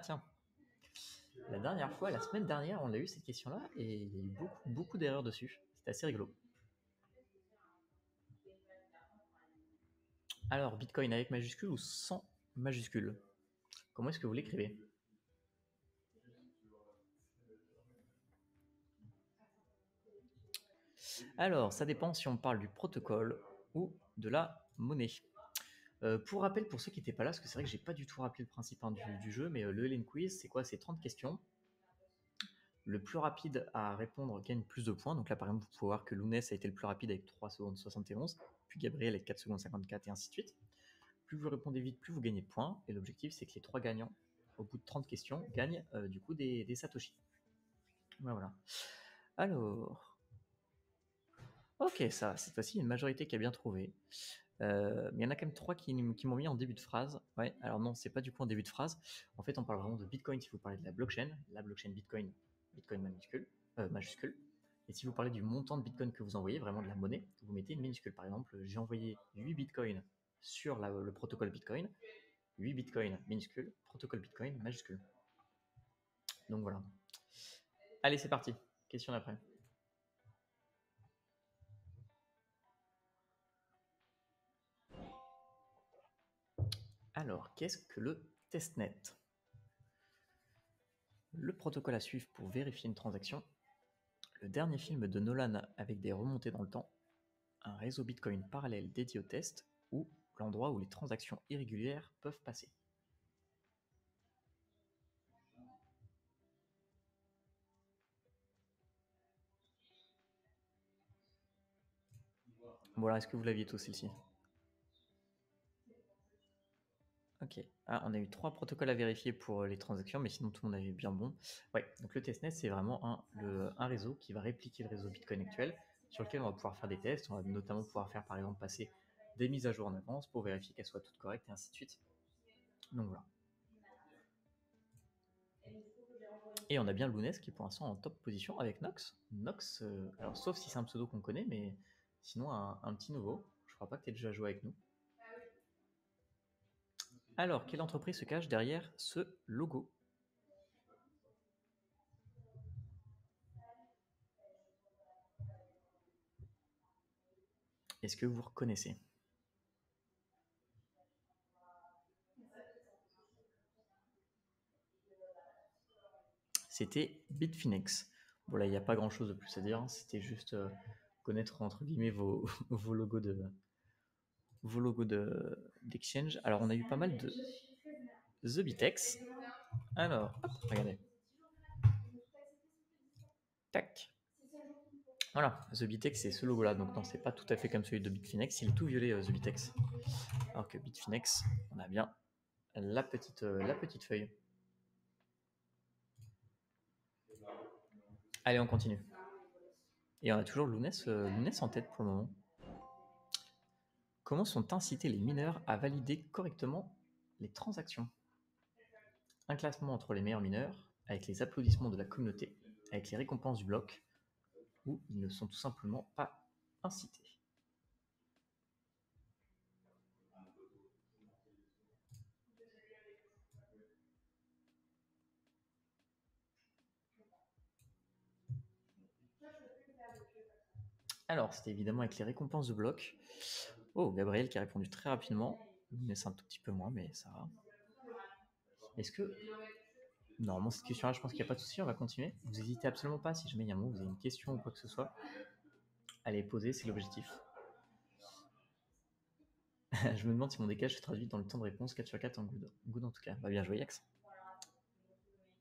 tiens. La dernière fois, la semaine dernière, on a eu cette question-là et il y a eu beaucoup d'erreurs dessus. C'était assez rigolo. Alors, Bitcoin avec majuscule ou sans majuscule? Comment est-ce que vous l'écrivez? Alors, ça dépend si on parle du protocole ou de la monnaie. Pour rappel, pour ceux qui n'étaient pas là, parce que c'est vrai que j'ai pas du tout rappelé le principe du jeu, mais le Hélène Quiz, c'est quoi? C'est 30 questions. Le plus rapide à répondre gagne plus de points. Donc là, par exemple, vous pouvez voir que Lounès a été le plus rapide avec 3 secondes 71, puis Gabriel avec 4 secondes 54 et ainsi de suite. Plus vous répondez vite, plus vous gagnez de points. Et l'objectif, c'est que les 3 gagnants, au bout de 30 questions, gagnent du coup des Satoshi. Voilà. Alors. Ok, ça, cette fois-ci, il y a une majorité qui a bien trouvé. Mais il y en a quand même 3 qui m'ont mis en début de phrase. Ouais, alors non, c'est pas du coup en début de phrase. En fait, on parle vraiment de Bitcoin si vous parlez de la blockchain Bitcoin, Bitcoin majuscule. Et si vous parlez du montant de Bitcoin que vous envoyez, vraiment de la monnaie, vous mettez une minuscule. Par exemple, j'ai envoyé 8 Bitcoins sur le protocole Bitcoin. 8 Bitcoins minuscule, protocole Bitcoin majuscule. Donc voilà. Allez, c'est parti. Question d'après. Alors, qu'est-ce que le testnet? Le protocole à suivre pour vérifier une transaction. Le dernier film de Nolan avec des remontées dans le temps. Un réseau Bitcoin parallèle dédié au test. Ou l'endroit où les transactions irrégulières peuvent passer. Bon alors, est-ce que vous l'aviez tous celle-ci? Ok. Ah, on a eu 3 protocoles à vérifier pour les transactions, mais sinon tout le monde avait bien bon. Ouais, donc le testnet, c'est vraiment un réseau qui va répliquer le réseau Bitcoin actuel, sur lequel on va pouvoir faire des tests. On va notamment pouvoir faire, par exemple, passer des mises à jour en avance pour vérifier qu'elles soient toutes correctes et ainsi de suite. Donc voilà. Et on a bien Lounès qui est pour l'instant en top position avec Nox. Nox, alors sauf si c'est un pseudo qu'on connaît, mais sinon un petit nouveau. Je crois pas que tu aies déjà joué avec nous. Alors, quelle entreprise se cache derrière ce logo? Est-ce que vous reconnaissez? C'était Bitfinex. Bon là, il n'y a pas grand-chose de plus à dire. C'était juste connaître entre guillemets vos logos d'exchange. Alors, on a eu pas mal de The Bitex. Alors, hop, regardez. Tac. Voilà, The Bitex, c'est ce logo-là. Donc non, c'est pas tout à fait comme celui de Bitfinex. Il est tout violet, The Bitex. Alors que Bitfinex, on a bien la petite feuille. Allez, on continue. Et on a toujours Lounès en tête pour le moment. Comment sont incités les mineurs à valider correctement les transactions? Un classement entre les meilleurs mineurs, avec les applaudissements de la communauté, avec les récompenses du bloc, ou ils ne sont tout simplement pas incités. Alors, c'était évidemment avec les récompenses de bloc. Oh, Gabriel qui a répondu très rapidement. Mais c'est un tout petit peu moins, mais ça va. Est-ce que... Normalement, cette question-là, je pense qu'il n'y a pas de souci, on va continuer. Vous n'hésitez absolument pas, si jamais il y a un moment, vous avez une question ou quoi que ce soit, allez poser, c'est l'objectif. Je me demande si mon décalage se traduit dans le temps de réponse 4 sur 4 en good. Good en tout cas. Bah, bien joué, Yax.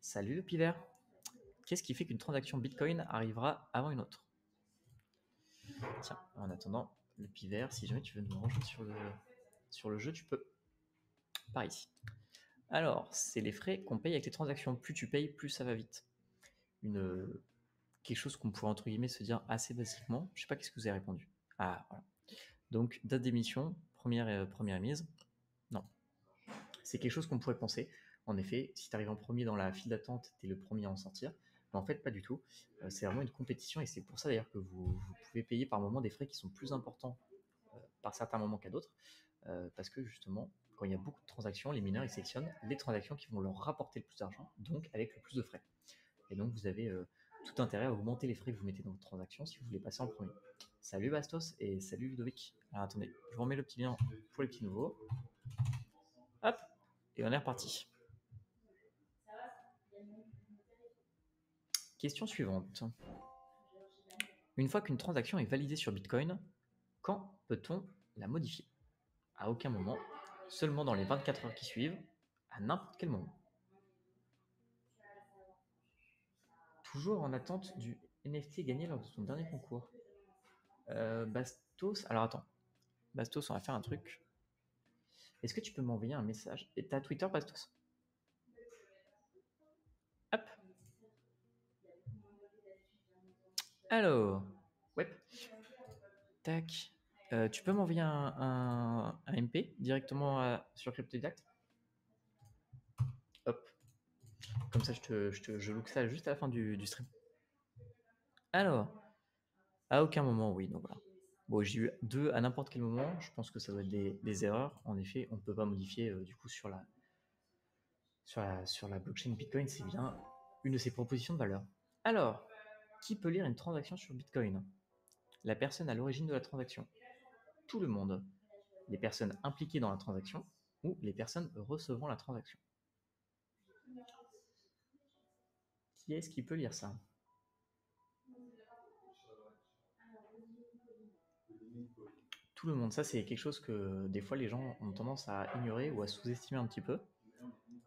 Salut le pivert. Qu'est-ce qui fait qu'une transaction Bitcoin arrivera avant une autre? Tiens, en attendant, le pivert, si jamais tu veux nous rejoindre sur le jeu, tu peux. Par ici. Alors, c'est les frais qu'on paye avec les transactions. Plus tu payes, plus ça va vite. Quelque chose qu'on pourrait entre guillemets se dire assez basiquement. Je sais pas qu'est-ce que vous avez répondu. Ah, voilà. Donc, date d'émission, première mise. Non. C'est quelque chose qu'on pourrait penser. En effet, si tu arrives en premier dans la file d'attente, tu es le premier à en sortir. Mais en fait, pas du tout. C'est vraiment une compétition et c'est pour ça d'ailleurs que vous pouvez payer par moment des frais qui sont plus importants par certains moments qu'à d'autres. Parce que justement, quand il y a beaucoup de transactions, les mineurs ils sélectionnent les transactions qui vont leur rapporter le plus d'argent, donc avec le plus de frais. Et donc vous avez tout intérêt à augmenter les frais que vous mettez dans votre transaction si vous voulez passer en premier. Salut Bastos et salut Ludovic. Alors attendez, je vous remets le petit lien pour les petits nouveaux. Hop, et on est reparti. Question suivante. Une fois qu'une transaction est validée sur Bitcoin, quand peut-on la modifier? À aucun moment, seulement dans les 24 heures qui suivent, à n'importe quel moment. Toujours en attente du NFT gagné lors de son dernier concours. Bastos, alors attends. Bastos, on va faire un truc. Est-ce que tu peux m'envoyer un message? Et t'as Twitter, Bastos? Hop. Alors, ouais. Tac. Tu peux m'envoyer un MP directement sur CryptoDidact? Hop. Comme ça, je look ça juste à la fin du stream. Alors, à aucun moment, oui. Donc voilà. Bon, j'ai eu 2 à n'importe quel moment. Je pense que ça doit être des erreurs. En effet, on ne peut pas modifier du coup sur la blockchain Bitcoin. C'est bien une de ses propositions de valeur. Alors, qui peut lire une transaction sur Bitcoin? La personne à l'origine de la transaction, tout le monde, les personnes impliquées dans la transaction ou les personnes recevant la transaction. Qui est-ce qui peut lire ça? Tout le monde, ça c'est quelque chose que des fois les gens ont tendance à ignorer ou à sous-estimer un petit peu.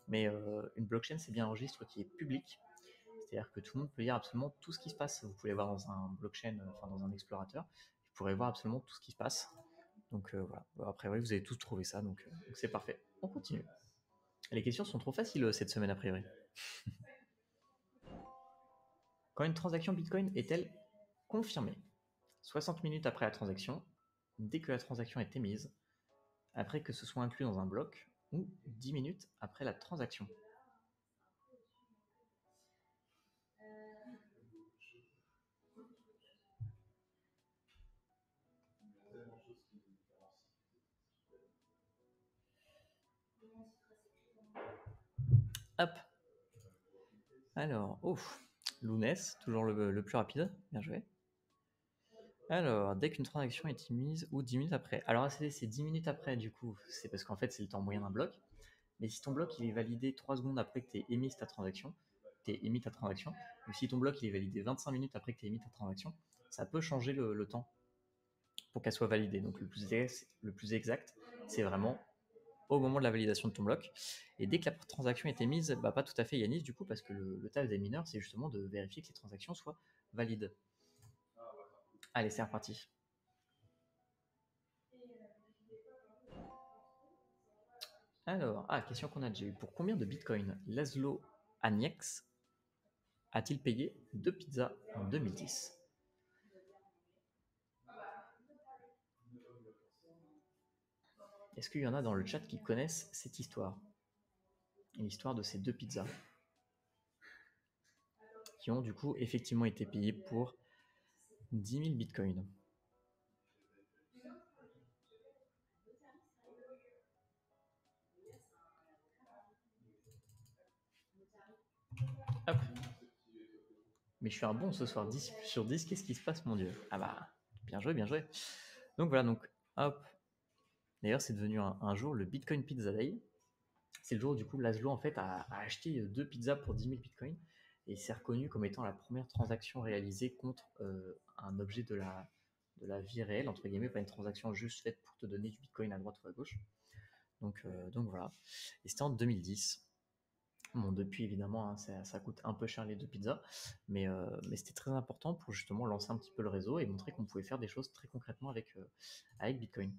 Mais une blockchain, c'est bien un registre qui est public, c'est-à-dire que tout le monde peut lire absolument tout ce qui se passe. Vous pouvez voir dans un blockchain, enfin dans un explorateur, vous pourrez voir absolument tout ce qui se passe. Donc voilà. Après, oui, vous avez tous trouvé ça, donc c'est parfait. On continue. Les questions sont trop faciles cette semaine, a priori. Quand une transaction Bitcoin est-elle confirmée? 60 minutes après la transaction, dès que la transaction est émise, après que ce soit inclus dans un bloc, ou 10 minutes après la transaction. Hop. Alors, ouf. Lounès, toujours le plus rapide. Bien joué. Alors, dès qu'une transaction est émise ou 10 minutes après. Alors, ACD, c'est 10 minutes après, du coup. C'est parce qu'en fait, c'est le temps moyen d'un bloc. Mais si ton bloc il est validé 3 secondes après que tu aies émis ta transaction, ou si ton bloc il est validé 25 minutes après que tu aies émis ta transaction, ça peut changer le temps pour qu'elle soit validée. Donc le plus exact, c'est vraiment au moment de la validation de ton bloc. Et dès que la transaction est émise, bah pas tout à fait Yanis du coup, parce que le taf des mineurs, c'est justement de vérifier que les transactions soient valides. Allez, c'est reparti. Alors, question qu'on a déjà eue. Pour combien de bitcoins Laszlo Agnex a-t-il payé 2 pizzas en 2010? Est-ce qu'il y en a dans le chat qui connaissent cette histoire? L'histoire de ces 2 pizzas qui ont du coup effectivement été payées pour 10 000 bitcoins. Hop. Mais je suis un bon ce soir, 10 sur 10, qu'est-ce qui se passe mon dieu? Ah bah, bien joué, bien joué. Donc voilà, donc hop. D'ailleurs, c'est devenu un jour le Bitcoin Pizza Day. C'est le jour où du coup Laszlo en fait a acheté 2 pizzas pour 10 000 bitcoins et c'est reconnu comme étant la première transaction réalisée contre un objet de la vie réelle, entre guillemets, pas une transaction juste faite pour te donner du bitcoin à droite ou à gauche. Donc voilà. Et c'était en 2010. Bon, depuis évidemment, hein, ça coûte un peu cher les 2 pizzas, mais c'était très important pour justement lancer un petit peu le réseau et montrer qu'on pouvait faire des choses très concrètement avec Bitcoin.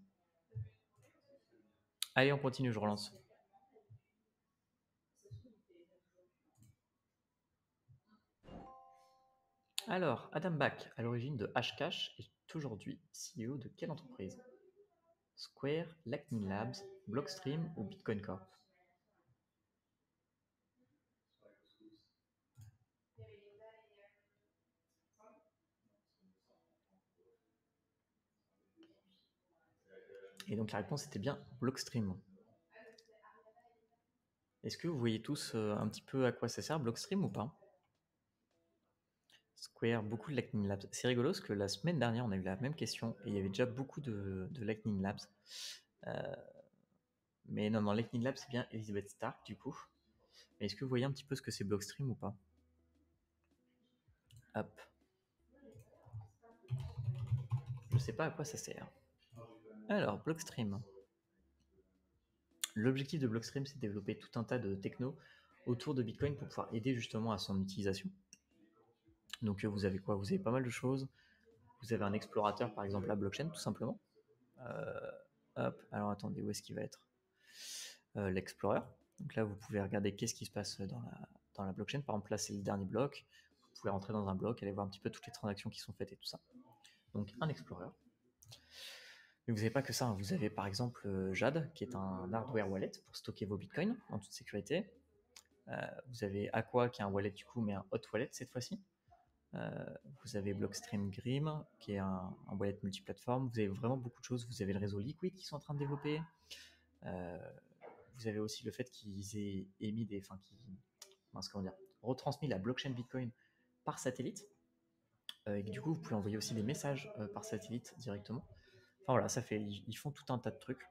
Allez, on continue, je relance. Alors, Adam Back, à l'origine de Hashcash, est aujourd'hui CEO de quelle entreprise? Square, Lightning Labs, Blockstream ou Bitcoin Corp? Et donc la réponse était bien Blockstream. Est-ce que vous voyez tous un petit peu à quoi ça sert Blockstream ou pas? Square, beaucoup de Lightning Labs. C'est rigolo parce que la semaine dernière, on a eu la même question et il y avait déjà beaucoup de Lightning Labs. Mais non, Lightning Labs, c'est bien Elizabeth Stark du coup. Mais est-ce que vous voyez un petit peu ce que c'est Blockstream ou pas? Hop. Je sais pas à quoi ça sert. Alors, Blockstream. L'objectif de Blockstream, c'est de développer tout un tas de techno autour de Bitcoin pour pouvoir aider justement à son utilisation. Donc vous avez quoi? Vous avez pas mal de choses. Vous avez un explorateur, par exemple, la blockchain, tout simplement. Hop, alors attendez, où est-ce qu'il va être? L'Explorer. Donc là, vous pouvez regarder qu'est-ce qui se passe dans la blockchain. Par exemple, là, c'est le dernier bloc. Vous pouvez rentrer dans un bloc, aller voir un petit peu toutes les transactions qui sont faites et tout ça. Donc un Explorer. Mais vous n'avez pas que ça, hein. Vous avez par exemple Jade, qui est un hardware wallet pour stocker vos bitcoins en toute sécurité. Vous avez Aqua, qui est un wallet du coup, mais un hot wallet cette fois-ci. Vous avez Blockstream Grim, qui est un wallet multiplateforme. Vous avez vraiment beaucoup de choses. Vous avez le réseau Liquid qui sont en train de développer. Vous avez aussi le fait qu'ils aient émis des, enfin, comment dire, retransmis la blockchain Bitcoin par satellite. Et du coup, vous pouvez envoyer aussi des messages par satellite directement. Enfin voilà, ils font tout un tas de trucs.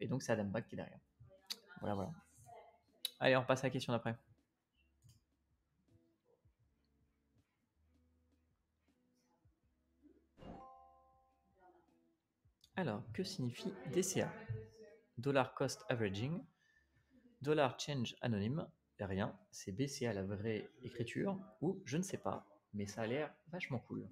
Et donc c'est Adam Back qui est derrière. Voilà. Allez, on passe à la question d'après. Alors, que signifie DCA? Dollar Cost Averaging, Dollar Change Anonyme, rien, c'est BCA la vraie écriture, ou je ne sais pas, mais ça a l'air vachement cool.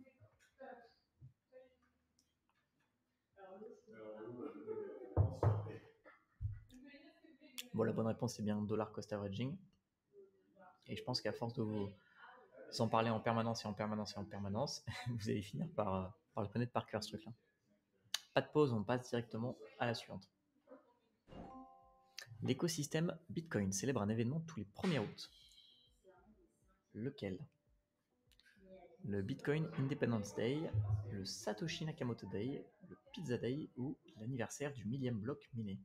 Bon, la bonne réponse c'est bien Dollar Cost Averaging, et je pense qu'à force de vous en parler en permanence, vous allez finir par le connaître par cœur ce truc-là. Pas de pause, on passe directement à la suivante. L'écosystème Bitcoin célèbre un événement tous les 1er août. Lequel? Le Bitcoin Independence Day, le Satoshi Nakamoto Day, le Pizza Day ou l'anniversaire du 1000e bloc miné?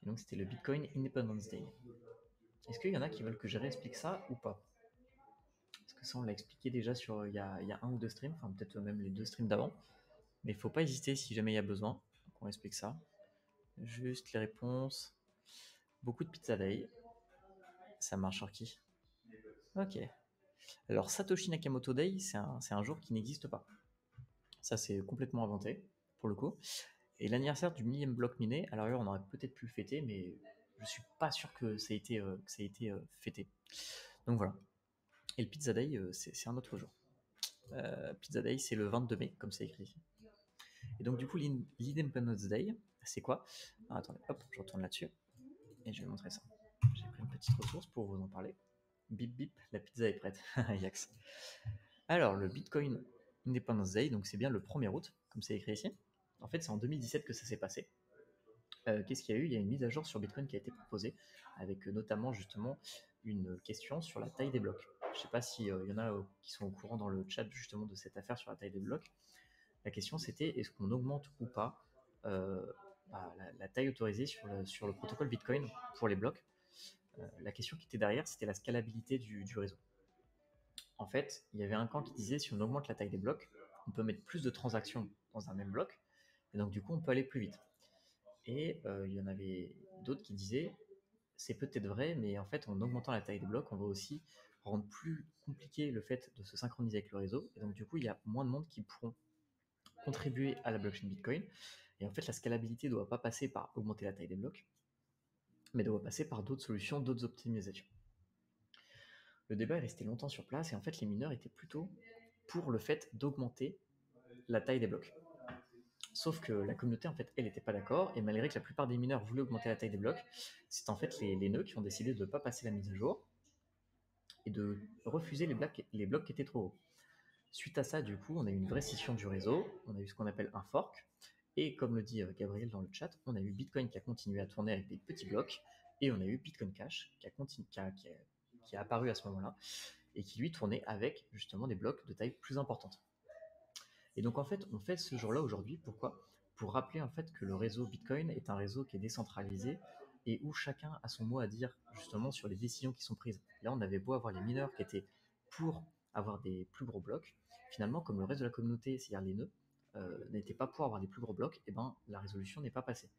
Et donc c'était le Bitcoin Independence Day. Est-ce qu'il y en a qui veulent que je réexplique ça ou pas? Parce que ça on l'a expliqué déjà sur il y a un ou deux streams, enfin peut-être même les deux streams d'avant. Mais il ne faut pas hésiter si jamais il y a besoin qu'on explique ça. Juste les réponses. Beaucoup de Pizza Day. Ça marche sur qui? Ok. Alors Satoshi Nakamoto Day, c'est un jour qui n'existe pas. Ça c'est complètement inventé, pour le coup. Et l'anniversaire du 1000e bloc miné, alors on aurait peut-être pu le fêter, mais je suis pas sûr que ça ait été fêté. Donc voilà. Et le Pizza Day, c'est un autre jour. Pizza Day, c'est le 22 mai, comme c'est écrit ici. Et donc du coup, l'Independence Day, c'est quoi? Attendez, hop, je retourne là-dessus. Et je vais montrer ça. J'ai pris une petite ressource pour vous en parler. Bip bip, la pizza est prête. Yax. Alors, le Bitcoin Independence Day, donc c'est bien le 1er août, comme c'est écrit ici. En fait, c'est en 2017 que ça s'est passé. Qu'est-ce qu'il y a eu? Il y a une mise à jour sur Bitcoin qui a été proposée, avec notamment justement une question sur la taille des blocs. Je ne sais pas s'il y en a qui sont au courant dans le chat justement de cette affaire sur la taille des blocs. La question c'était est-ce qu'on augmente ou pas la taille autorisée sur le protocole Bitcoin pour les blocs? La question qui était derrière, c'était la scalabilité du réseau. En fait, il y avait un camp qui disait si on augmente la taille des blocs, on peut mettre plus de transactions dans un même bloc, et donc du coup on peut aller plus vite. Et il y en avait d'autres qui disaient c'est peut-être vrai, mais en fait en augmentant la taille des blocs, on va aussi rendre plus compliqué le fait de se synchroniser avec le réseau, et donc du coup il y a moins de monde qui pourront contribuer à la blockchain Bitcoin. Et en fait la scalabilité ne doit pas passer par augmenter la taille des blocs, mais doit passer par d'autres solutions, d'autres optimisations. Le débat est resté longtemps sur place et en fait les mineurs étaient plutôt pour le fait d'augmenter la taille des blocs. Sauf que la communauté en fait elle n'était pas d'accord et malgré que la plupart des mineurs voulaient augmenter la taille des blocs, c'est en fait les nœuds qui ont décidé de ne pas passer la mise à jour et de refuser les blocs qui étaient trop hauts. Suite à ça, du coup, on a eu une vraie scission du réseau, on a eu ce qu'on appelle un fork, et comme le dit Gabriel dans le chat, on a eu Bitcoin qui a continué à tourner avec des petits blocs, et on a eu Bitcoin Cash qui a apparu à ce moment-là, et qui lui tournait avec justement des blocs de taille plus importante. Et donc en fait, on fait ce jour-là aujourd'hui. Pourquoi? Pour rappeler en fait que le réseau Bitcoin est un réseau qui est décentralisé et où chacun a son mot à dire justement sur les décisions qui sont prises. Là, on avait beau avoir les mineurs qui étaient pour avoir des plus gros blocs, finalement, comme le reste de la communauté, c'est-à-dire les nœuds, n'étaient pas pour avoir des plus gros blocs, et ben la résolution n'est pas passée.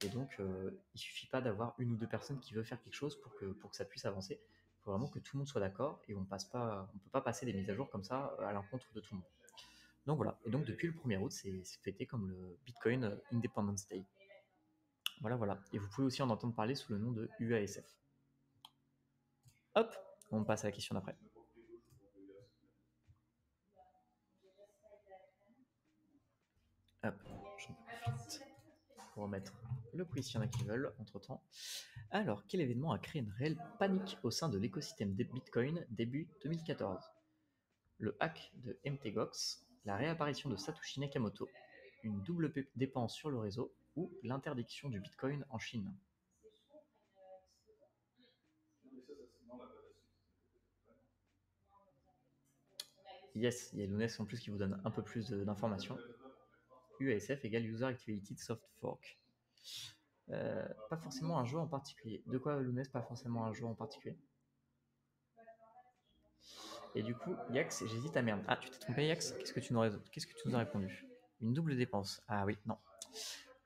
Et donc, il suffit pas d'avoir une ou deux personnes qui veulent faire quelque chose pour que ça puisse avancer. Il faut vraiment que tout le monde soit d'accord et on ne peut pas passer des mises à jour comme ça à l'encontre de tout le monde. Donc voilà, et donc depuis le 1er août, c'est fêté comme le Bitcoin Independence Day. Voilà, voilà. Et vous pouvez aussi en entendre parler sous le nom de UASF. Hop, on passe à la question d'après. Hop, j'en profite pour remettre le quiz s'il y en a qui veulent entre temps. Alors, quel événement a créé une réelle panique au sein de l'écosystème des Bitcoin début 2014? Le hack de MTGOX, la réapparition de Satoshi Nakamoto, une double dépense sur le réseau ou l'interdiction du Bitcoin en Chine? Yes, il y a Lounès en plus qui vous donne un peu plus d'informations. UASF égale User Activated Soft Fork. Pas forcément un jeu en particulier. De quoi, Lounès, pas forcément un jeu en particulier? Et du coup, Yax, j'hésite à merde. Ah, tu t'es trompé, Yax? Qu'est-ce que tu nous as répondu? Une double dépense. Ah oui, non.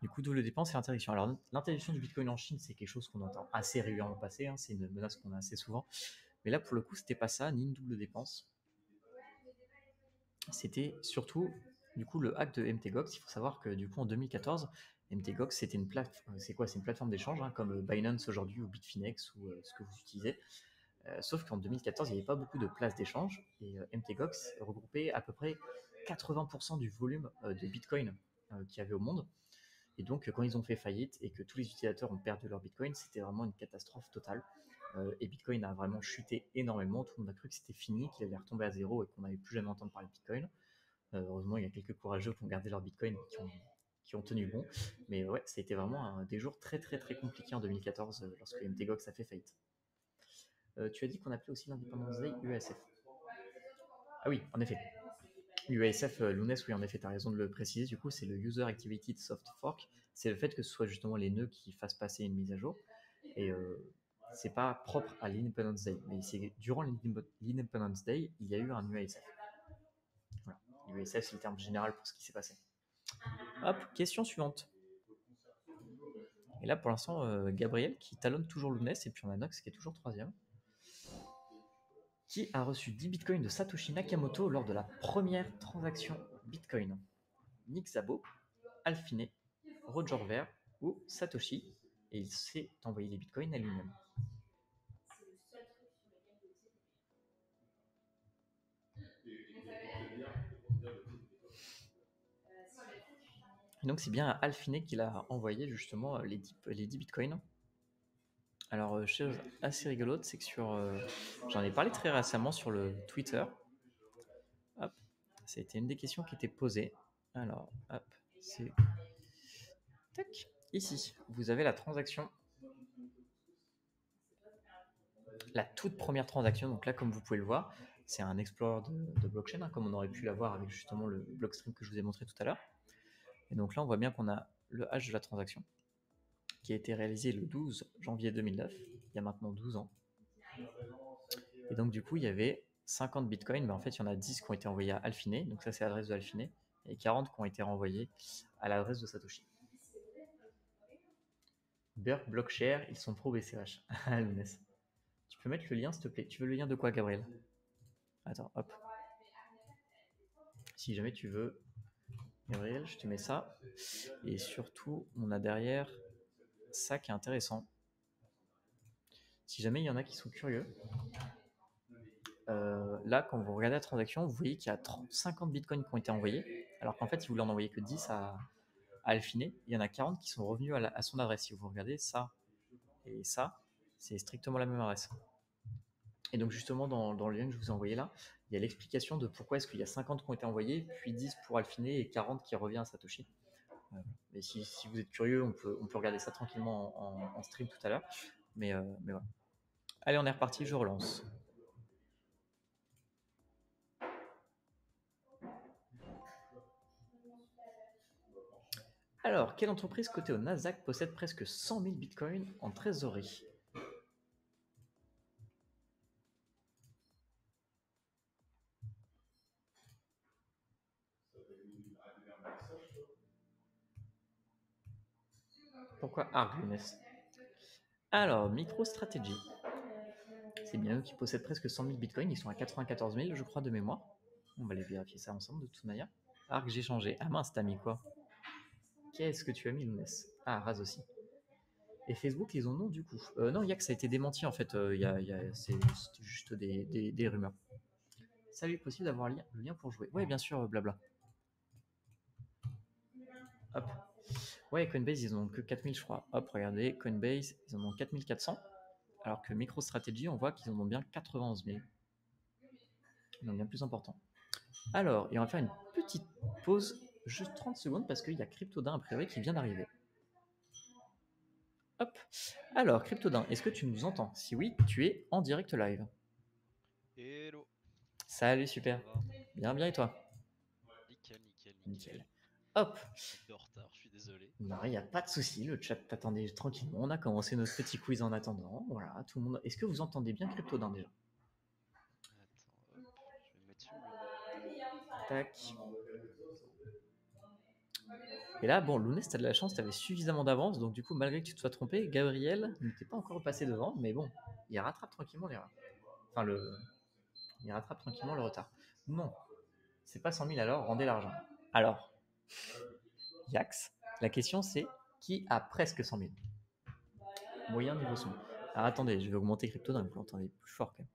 Du coup, double dépense et interdiction. Alors, l'interdiction du Bitcoin en Chine, c'est quelque chose qu'on entend assez régulièrement passer. Hein, c'est une menace qu'on a assez souvent. Mais là, pour le coup, c'était pas ça, ni une double dépense. C'était surtout, du coup, le hack de MTGOX. Il faut savoir que, du coup, en 2014, MTGOX, c'était une plateforme. C'est quoi? C'est une plateforme d'échange, hein, comme Binance aujourd'hui ou Bitfinex ou ce que vous utilisez. Sauf qu'en 2014, il n'y avait pas beaucoup de places d'échange et MTGOX regroupait à peu près 80% du volume de Bitcoin qu'il y avait au monde. Et donc, quand ils ont fait faillite et que tous les utilisateurs ont perdu leur Bitcoin, c'était vraiment une catastrophe totale. Et Bitcoin a vraiment chuté énormément. Tout le monde a cru que c'était fini, qu'il allait retomber à zéro et qu'on n'allait plus jamais entendre parler de Bitcoin. Heureusement, il y a quelques courageux qui ont gardé leur Bitcoin et qui ont tenu bon. Mais ouais, ça a été vraiment des jours très très très compliqués en 2014 lorsque MTGOX a fait faillite. Tu as dit qu'on appelait aussi l'Independence Day UASF. Ah oui, en effet. L'UASF, Lounès, oui, en effet, tu as raison de le préciser. Du coup, c'est le User Activated Soft Fork. C'est le fait que ce soit justement les nœuds qui fassent passer une mise à jour. Et c'est pas propre à l'Independence Day. Mais c'est durant l'Independence Day, il y a eu un UASF. Voilà. L'UASF, c'est le terme général pour ce qui s'est passé. Hop, question suivante. Et là, pour l'instant, Gabriel qui talonne toujours Lounès, et puis on a Nox qui est toujours troisième. Qui a reçu 10 bitcoins de Satoshi Nakamoto lors de la première transaction Bitcoin? Nick Szabo, Alphine, Roger Ver ou Satoshi, et il s'est envoyé les bitcoins à lui-même. Et donc c'est bien à Alphine qu'il a envoyé justement les 10 bitcoins. Alors, chose assez rigolote, c'est que j'en ai parlé très récemment sur le Twitter. Hop, ça a été une des questions qui était posée. Alors, hop, c'est... Tac, ici, vous avez la transaction. La toute première transaction, donc là, comme vous pouvez le voir, c'est un explorer de blockchain, hein, comme on aurait pu l'avoir avec justement le Blockstream que je vous ai montré tout à l'heure. Et donc là, on voit bien qu'on a le hash de la transaction qui a été réalisé le 12 janvier 2009, il y a maintenant 12 ans. Et donc, du coup, il y avait 50 bitcoins, mais en fait, il y en a 10 qui ont été envoyés à Alphine, donc ça, c'est l'adresse de Alphine, et 40 qui ont été renvoyés à l'adresse de Satoshi. Burk, Blockshare, ils sont pro BCH. Lounès. Tu peux mettre le lien, s'il te plaît? Tu veux le lien de quoi, Gabriel? Attends, hop. Si jamais tu veux, Gabriel, je te mets ça. Et surtout, on a derrière ça qui est intéressant. Si jamais il y en a qui sont curieux, là, quand vous regardez la transaction, vous voyez qu'il y a 50 bitcoins qui ont été envoyés, alors qu'en fait, il voulait en envoyer que 10 à Alphine. Il y en a 40 qui sont revenus à son adresse. Si vous regardez ça et ça, c'est strictement la même adresse. Et donc, justement, dans le lien que je vous ai envoyé là, il y a l'explication de pourquoi est-ce qu'il y a 50 qui ont été envoyés, puis 10 pour Alphine et 40 qui revient à Satoshi. Mais si vous êtes curieux, on peut regarder ça tranquillement en stream tout à l'heure. Mais voilà. Allez, on est reparti, je relance. Alors, quelle entreprise cotée au Nasdaq possède presque 100 000 bitcoins en trésorerie? Pourquoi ARG, Younes? Alors, MicroStrategy. C'est bien eux qui possèdent presque 100 000 bitcoins. Ils sont à 94 000, je crois, de mémoire. On va les vérifier ça ensemble de toute manière. ARG, j'ai changé. Ah mince, t'as mis quoi? Qu'est-ce que tu as mis, Younes? Ah, Raz aussi. Et Facebook, ils en ont du coup. Non, Yak, ça a été démenti en fait. C'est juste des rumeurs. Salut, possible d'avoir le lien pour jouer? Ouais, bien sûr, blabla. Hop. Ouais, Coinbase, ils en ont que 4000, je crois. Hop, regardez, Coinbase, ils en ont 4400. Alors que MicroStrategy, on voit qu'ils en ont bien 91 000. Donc bien plus important. Alors, et on va faire une petite pause, juste 30 secondes, parce qu'il y a Cryptodin a priori qui vient d'arriver. Hop. Alors, Cryptodin, est-ce que tu nous entends? Si oui, tu es en direct live. Hello. Salut, super. Bien, bien, et toi? Nickel, nickel, nickel. Nickel. Hop. Un peu en retard, je suis désolé. Non, il n'y a pas de souci, le chat t'attendait tranquillement. On a commencé notre petit quiz en attendant. Voilà, tout le monde. Est-ce que vous entendez bien Cryptodin déjà? Attends, hop, je vais me mettre sur mute. Tac. Et là, bon, Lounès, t'as de la chance, t'avais suffisamment d'avance, donc du coup, malgré que tu te sois trompé, Gabriel n'était pas encore passé devant, mais bon, il rattrape tranquillement l'erreur. Enfin, il rattrape tranquillement le retard. Non, c'est pas 100 000 alors, rendez l'argent. Alors, Yax, la question c'est qui a presque 100 000? Moyen niveau son. Alors attendez, je vais augmenter Cryptodin, vous l'entendez plus fort quand même.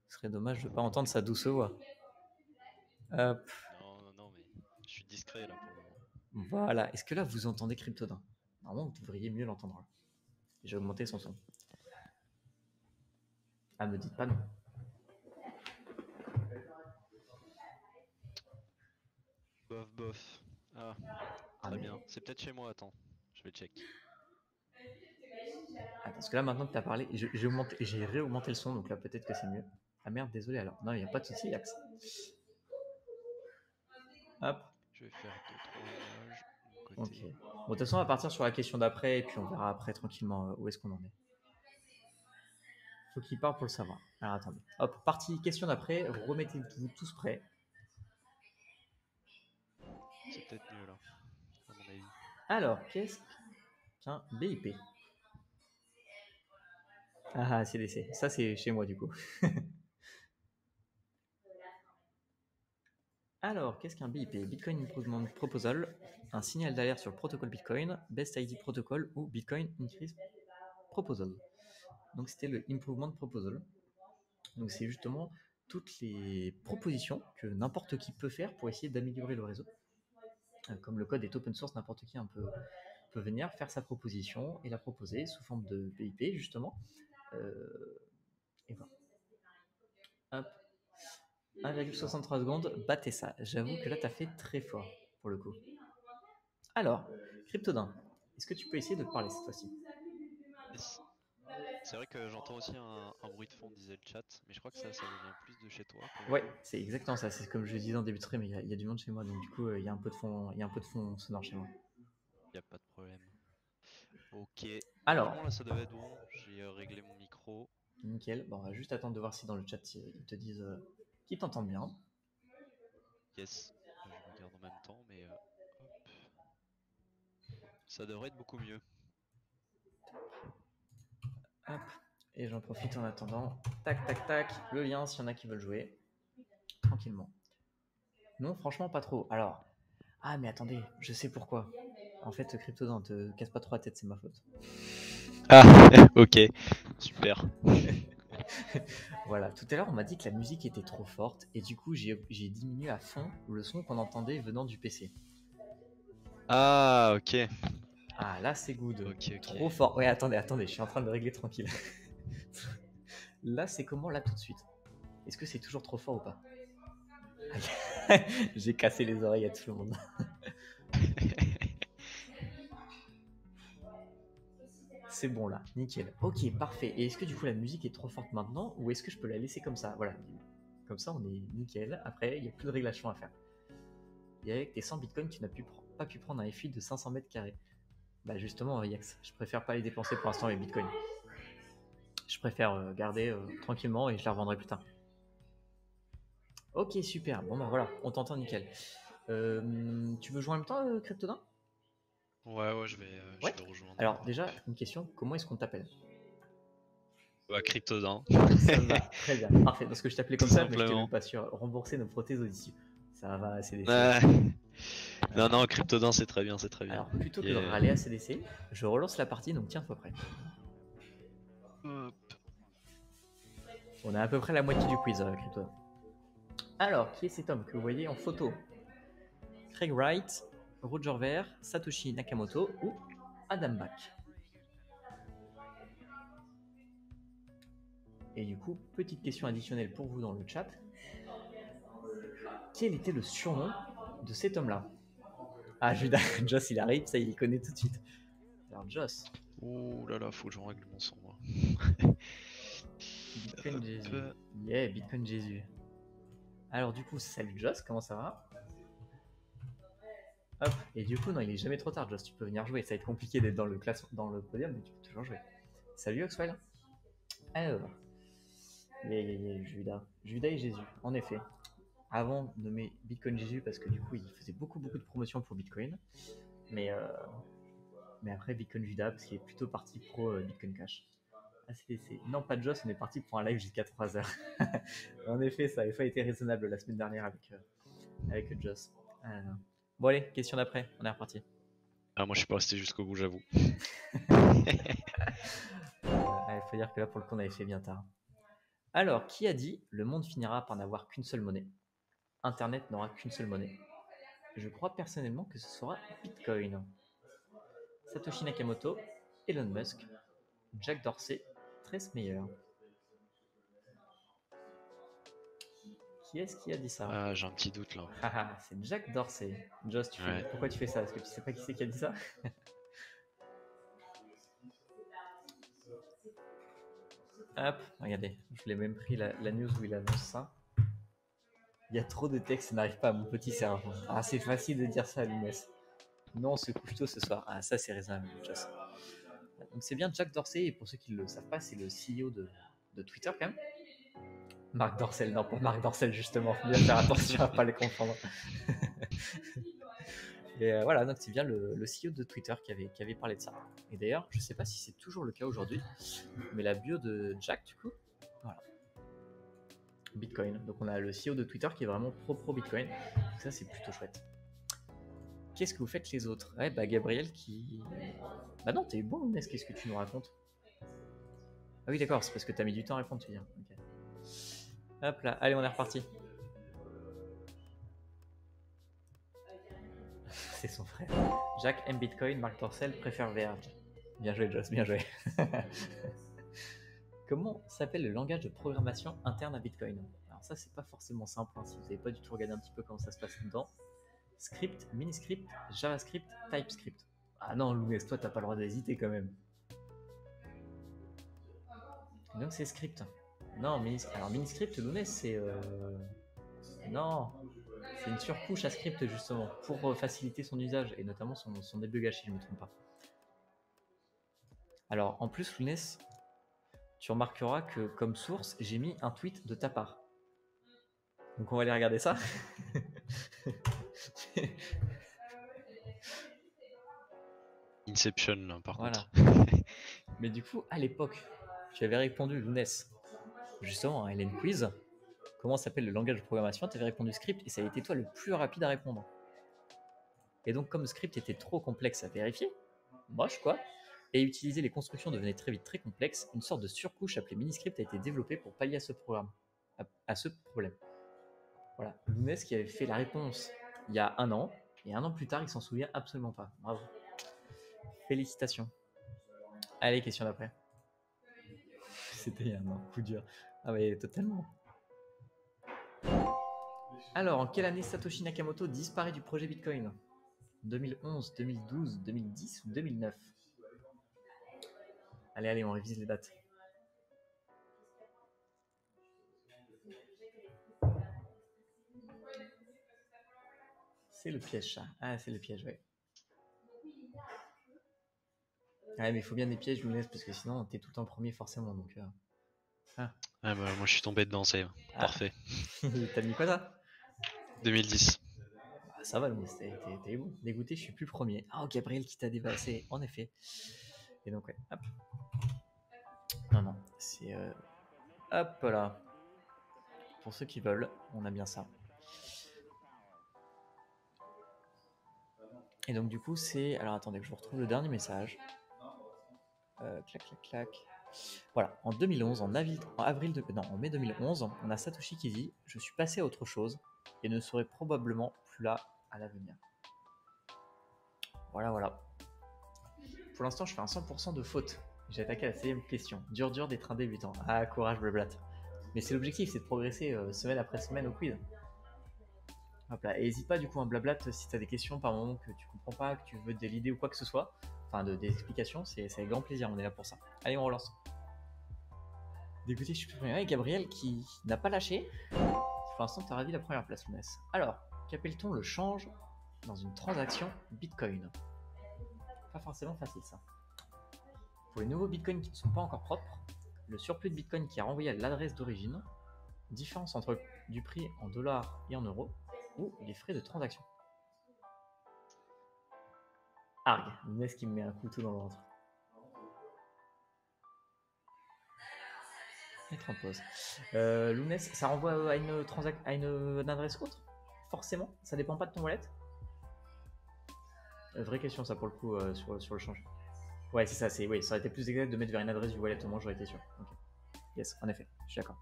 Ce serait dommage de ne pas entendre sa douce voix. Hop. Non, non, non, mais je suis discret là pour le moment. Voilà. Est-ce que là vous entendez Cryptodin? Normalement, vous devriez mieux l'entendre. J'ai augmenté son son. Ah, me dites pas non. Bof, bof. Ah, très bien. C'est peut-être chez moi, attends. Je vais check. Ah, parce que là, maintenant que tu as parlé, j'ai réaugmenté le son, donc là, peut-être que c'est mieux. Ah merde, désolé alors. Non, il n'y a pas de souci, Yax. Hop. Je vais faire 2-3 images de mon Ok. côté. Bon, de toute façon, on va partir sur la question d'après, et puis on verra après tranquillement où est-ce qu'on en est. Faut qu'il part pour le savoir. Alors attendez. Hop, partie question d'après. Remettez-vous tous prêts. C'est peut-être mieux là, à mon avis. Alors, qu'est-ce qu'un BIP? Ah, CDC. Ça, c'est chez moi du coup. Alors, qu'est-ce qu'un BIP? Bitcoin Improvement Proposal, un signal d'alerte sur le protocole Bitcoin, Best ID Protocol ou Bitcoin Increase Proposal. Donc, c'était le Improvement Proposal. Donc, c'est justement toutes les propositions que n'importe qui peut faire pour essayer d'améliorer le réseau. Comme le code est open source, n'importe qui peut venir faire sa proposition et la proposer sous forme de BIP, justement. Et voilà. Hop. 1,63 secondes, battez ça. J'avoue que là, tu as fait très fort pour le coup. Alors, Cryptodin, est-ce que tu peux essayer de parler cette fois-ci? Yes. C'est vrai que j'entends aussi un bruit de fond, disait le chat, mais je crois que ça vient plus de chez toi pour le Ouais, coup. c'est exactement ça. C'est comme je le disais en début de stream, il y a du monde chez moi, donc du coup, il y a un peu de fond sonore chez moi. Y a pas de problème. Ok, Alors, normalement là ça devait être bon. J'ai réglé mon micro. nickel. Bon, on va juste attendre de voir si dans le chat ils te disent qu'ils t'entendent bien. Yes, je regarde en même temps, mais hop. Ça devrait être beaucoup mieux. Hop. Et j'en profite en attendant. Tac, tac, tac. Le lien s'il y en a qui veulent jouer. Tranquillement. Non, franchement, pas trop. Alors, ah, mais attendez, je sais pourquoi. En fait, Cryptodin, te casse pas trop la tête, c'est ma faute. Ah, ok, super. Voilà, tout à l'heure, on m'a dit que la musique était trop forte, et du coup, j'ai diminué à fond le son qu'on entendait venant du PC. Ah, ok. Ah, là, c'est good. Ok, ok. Trop fort. Ouais, attendez, je suis en train de le régler tranquille. Là, c'est comment, là, tout de suite? Est-ce que c'est toujours trop fort ou pas? J'ai cassé les oreilles à tout le monde. C'est bon là, nickel. Ok, parfait. Et est-ce que du coup la musique est trop forte maintenant ou est-ce que je peux la laisser comme ça? Voilà, comme ça on est nickel. Après, il n'y a plus de réglation à faire. Et avec tes 100 bitcoins, tu n'as plus pas pu prendre un FI de 500 mètres carrés? Bah justement, Yax, je préfère pas les dépenser pour l'instant les bitcoins. Je préfère garder tranquillement et je les revendrai plus tard. Ok, super. Bon, bah voilà, on t'entend nickel. Tu veux jouer en même temps, Cryptodin? Ouais, je Ouais. vais rejoindre. Alors, déjà, une question, comment est-ce qu'on t'appelle? Bah, Cryptodin. Ça me va, très bien. Parfait, parce que je t'appelais Tout comme ça, mais je t'ai même simplement. pas sûr. Rembourser nos prothèses auditives. Ça va, ACDC. Ah. Non, Cryptodin, c'est très bien, c'est très bien. Alors, plutôt que de Yeah. râler ACDC, je relance la partie, donc tiens-toi prêt. Hop. On a à peu près la moitié du quiz, Crypto. Alors, qui est cet homme que vous voyez en photo? Craig Wright, Roger Ver, Satoshi Nakamoto ou Adam Back? Et du coup, petite question additionnelle pour vous dans le chat. Quel était le surnom de cet homme-là? Ah, Judas, Joss, il arrive, ça il connaît tout de suite. Alors, Joss. Ouh là là, faut que je règle mon son, moi. Bitcoin Jésus. Yeah, Bitcoin Jésus. Alors, du coup, salut Joss, comment ça va? Hop, et du coup, non, il est jamais trop tard, Joss, tu peux venir jouer. Ça va être compliqué d'être dans le podium, mais tu peux toujours jouer. Salut Oxwell. Alors, Judas. Judas et Jésus, en effet. Avant nommé Bitcoin Jésus, parce que du coup, il faisait beaucoup de promotions pour Bitcoin. Mais après, Bitcoin Judas, parce qu'il est plutôt parti pro Bitcoin Cash. ACDC. Non, pas de Joss, on est parti pour un live jusqu'à 3h. En effet, ça avait pas été raisonnable la semaine dernière avec Joss. Bon, allez, question d'après, on est reparti. Ah, moi, je suis pas resté jusqu'au bout, j'avoue. Il faut dire que là, pour le coup, on avait fait bien tard. Alors, qui a dit le monde finira par n'avoir qu'une seule monnaie? Internet n'aura qu'une seule monnaie. Je crois personnellement que ce sera Bitcoin. Satoshi Nakamoto, Elon Musk, Jack Dorsey, Trace Mayer. Qui est-ce qui a dit ça? Ah, j'ai un petit doute là. C'est Jack Dorsey. Joss, Ouais. pourquoi tu fais ça? Est-ce que tu sais pas qui c'est qui a dit ça? Hop, regardez, je l'ai même pris la news où il annonce ça. Il y a trop de textes, ça n'arrive pas à mon petit cerveau. Ah, c'est facile de dire ça à l'UNES. Non, on se couche tôt ce soir. Ah, ça, c'est raisonnable, Joss. Donc, c'est bien Jack Dorsey, et pour ceux qui ne le savent pas, c'est le CEO de Twitter, quand même. Marc Dorcel, non, pas Marc Dorcel, justement. Faut bien faire attention à ne pas les confondre. Et voilà, donc c'est bien le CEO de Twitter qui avait parlé de ça. Et d'ailleurs, je ne sais pas si c'est toujours le cas aujourd'hui, mais la bio de Jack, du coup, voilà. Bitcoin. Donc on a le CEO de Twitter qui est vraiment pro Bitcoin. Donc ça, c'est plutôt chouette. Qu'est-ce que vous faites les autres? Ouais, bah Gabriel qui... Bah non, t'es bon, Inès, qu'est-ce que tu nous racontes? Ah oui, d'accord, c'est parce que t'as mis du temps à répondre, tu veux dire. Okay. Hop là, allez, on est reparti. C'est son frère. Jacques aime Bitcoin, Marc Dorcel préfère Verge. Bien joué, Joss, bien joué. Comment s'appelle le langage de programmation interne à Bitcoin? Alors ça, c'est pas forcément simple, hein, si vous n'avez pas du tout regardé un petit peu comment ça se passe dedans. Script, Miniscript, JavaScript, TypeScript. Ah non, Lounès, toi, t'as pas le droit d'hésiter quand même. Donc c'est script. Non, alors Miniscript, Lounès, c'est... Non, c'est une surcouche à script justement pour faciliter son usage et notamment son débugage si je ne me trompe pas. Alors en plus, Lounès, tu remarqueras que comme source, j'ai mis un tweet de ta part. Donc on va aller regarder ça. Inception là, par Voilà. contre. Mais du coup, à l'époque, tu avais répondu, Lounès, justement, à Hélène Quiz, comment s'appelle le langage de programmation? Tu avais répondu script et ça a été toi le plus rapide à répondre. Et donc, comme le script était trop complexe à vérifier, moche quoi, et utiliser les constructions devenait très vite très complexe, une sorte de surcouche appelée Miniscript a été développée pour pallier à ce problème. Voilà, Lounès qui avait fait la réponse il y a un an, et un an plus tard, il s'en souvient absolument pas. Bravo. Félicitations. Allez, question d'après. C'était un coup dur. Ah oui, totalement. Alors, en quelle année Satoshi Nakamoto disparaît du projet Bitcoin? 2011, 2012, 2010 ou 2009? Allez, on révise les dates. C'est le piège, ça. Ah, c'est le piège, ouais. Ouais, mais il faut bien des pièges, Lounès, parce que sinon, t'es tout le temps premier, forcément. Donc, Ah bah, moi je suis tombé dedans, c'est parfait. T'as mis quoi, ça? 2010. Ah, ça va, Lounès, t'es bon. Dégoûté, je suis plus premier. Ah, Gabriel qui t'a dépassé, en effet. Et donc, ouais, hop. Non, c'est... hop là. Pour ceux qui veulent, on a bien ça. Et donc, du coup, c'est... Alors, attendez que je vous retrouve le dernier message. Clac, clac, clac. Voilà, en 2011, en mai 2011, on a Satoshi qui dit « Je suis passé à autre chose et ne serai probablement plus là à l'avenir. » Voilà. Pour l'instant, je fais un 100% de faute. J'ai attaqué la 7ème question. Dur d'être un débutant. Ah, courage, blablat. Mais c'est l'objectif, c'est de progresser semaine après semaine au quiz. Hop là. Et n'hésite pas du coup, un blablat, si tu as des questions par moment que tu comprends pas, que tu veux de l'idée ou quoi que ce soit, enfin des explications, c'est avec grand plaisir, on est là pour ça. Allez, on relance. Dégoûté, je suis plus premier. Ouais, Gabriel qui n'a pas lâché. Pour l'instant, tu as ravi la première place, Lounès. Alors, qu'appelle-t-on le change dans une transaction Bitcoin? Pas forcément facile ça. Pour les nouveaux Bitcoins qui ne sont pas encore propres, le surplus de Bitcoin qui est renvoyé à l'adresse d'origine, différence entre du prix en dollars et en euros, ou les frais de transaction. Arg, Lounès qui me met un couteau dans le ventre. Mettre en pause. Lounès, ça renvoie à une adresse autre? Forcément, ça dépend pas de ton wallet? Vraie question ça pour le coup sur le change. Ouais c'est ça, oui, ça aurait été plus exact de mettre vers une adresse du wallet, au moins j'aurais été sûr. Okay. Yes, en effet, je suis d'accord.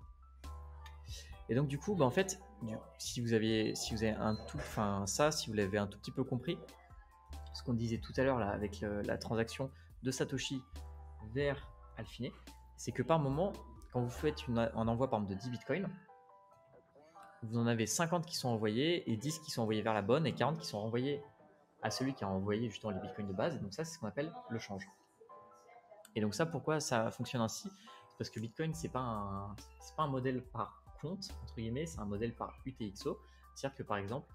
Et donc du coup, en fait, si vous avez un tout, si vous l'avez un tout petit peu compris, ce qu'on disait tout à l'heure là avec la transaction de Satoshi vers Alphine, c'est que par moment, quand vous faites un envoi par exemple de 10 bitcoins, vous en avez 50 qui sont envoyés et 10 qui sont envoyés vers la bonne et 40 qui sont renvoyés à celui qui a envoyé justement les bitcoins de base. Et donc ça, c'est ce qu'on appelle le change. Et donc ça, pourquoi ça fonctionne ainsi? C'est parce que Bitcoin, c'est pas un modèle par compte, entre guillemets, c'est un modèle par UTXO. C'est-à-dire que par exemple,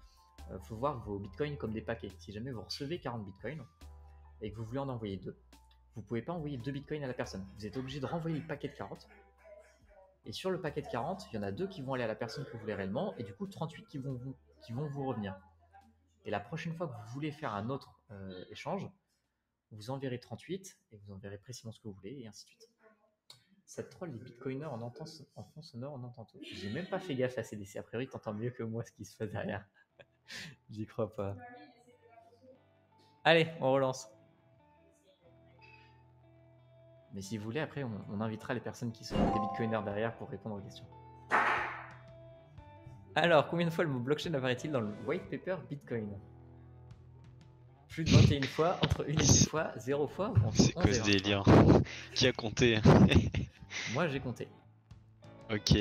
il faut voir vos bitcoins comme des paquets. Si jamais vous recevez 40 bitcoins et que vous voulez en envoyer 2, vous ne pouvez pas envoyer 2 bitcoins à la personne. Vous êtes obligé de renvoyer le paquet de 40. Et sur le paquet de 40, il y en a 2 qui vont aller à la personne que vous voulez réellement, et du coup 38 qui vont vous revenir. Et la prochaine fois que vous voulez faire un autre échange, vous enverrez 38 et vous enverrez précisément ce que vous voulez, et ainsi de suite. Ça troll les bitcoiners en fond sonore, on entend tout. J'ai même pas fait gaffe à CDC, a priori t'entends mieux que moi ce qui se fait derrière. J'y crois pas. Allez, on relance. Mais si vous voulez, après on invitera les personnes qui sont des bitcoiners derrière pour répondre aux questions. Alors, combien de fois le mot blockchain apparaît-il dans le white paper Bitcoin? Plus de 21 fois, entre 1 et 10 fois, 0 fois ou entre 11 et 20 fois? C'est quoi ce délire? Qui a compté? Moi j'ai compté. Ok.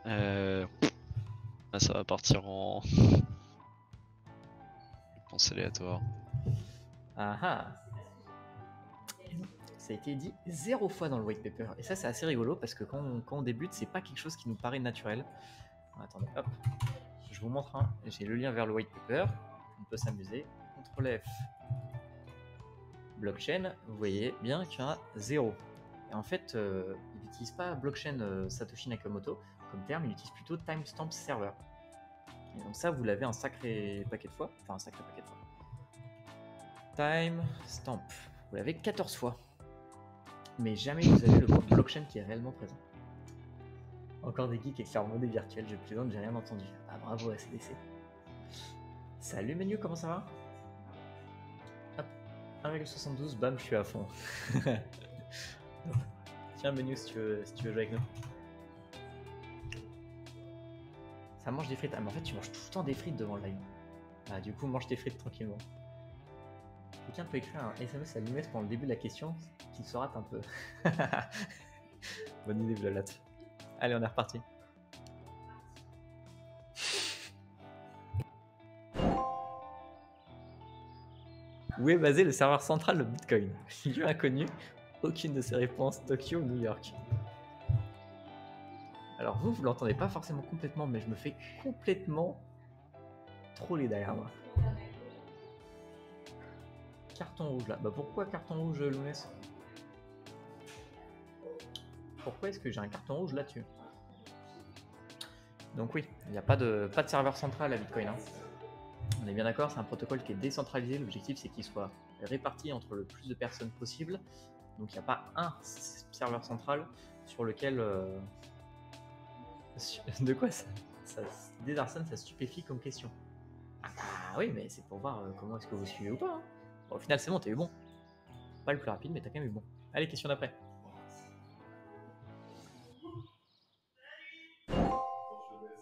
Là, ça va partir en... réponse aléatoire. Ah ah. Ça a été dit 0 fois dans le white paper. Et ça, c'est assez rigolo parce que quand on débute, c'est pas quelque chose qui nous paraît naturel. Attendez, hop. Je vous montre un. J'ai le lien vers le white paper. On peut s'amuser. CTRL F. Blockchain. Vous voyez bien qu'il y en a 0. Et en fait, il n'utilise pas blockchain Satoshi Nakamoto comme terme, il utilise plutôt timestamp server. Et donc ça, vous l'avez un sacré paquet de fois. Enfin, un sacré paquet de fois. Timestamp. Vous l'avez 14 fois. Mais jamais vous avez le mot blockchain qui est réellement présent. Encore des geeks avec leur monnaie virtuelle, je plaisante, j'ai rien entendu. Ah bravo ACDC. Salut Menu, comment ça va? Hop, 1,72, bam, je suis à fond. Tiens Menu si tu veux jouer avec nous. Ça mange des frites. Ah mais en fait tu manges tout le temps des frites devant le live. Ah du coup mange tes frites tranquillement. Quelqu'un peut écrire un SMS à Lumès pendant le début de la question, qu'il se rate un peu. Bonne idée Blalat. Allez on est reparti. Où est basé le serveur central de Bitcoin? Lieu inconnu, aucune de ces réponses, Tokyo ou New York. Alors vous l'entendez pas forcément complètement, mais je me fais complètement troller derrière moi. Carton rouge là. Bah pourquoi carton rouge, Lounès? pourquoi est-ce que j'ai un carton rouge là-dessus? Donc oui, il n'y a pas de serveur central à Bitcoin. Hein. On est bien d'accord, c'est un protocole qui est décentralisé. L'objectif, c'est qu'il soit réparti entre le plus de personnes possible. Donc il n'y a pas un serveur central sur lequel... De quoi ça désarçonne, ça stupéfie comme question. Ah oui, mais c'est pour voir comment est-ce que vous suivez ou pas. Hein. Bon, au final, c'est bon, t'as eu bon. Pas le plus rapide, mais t'as quand même eu bon. Allez, question d'après.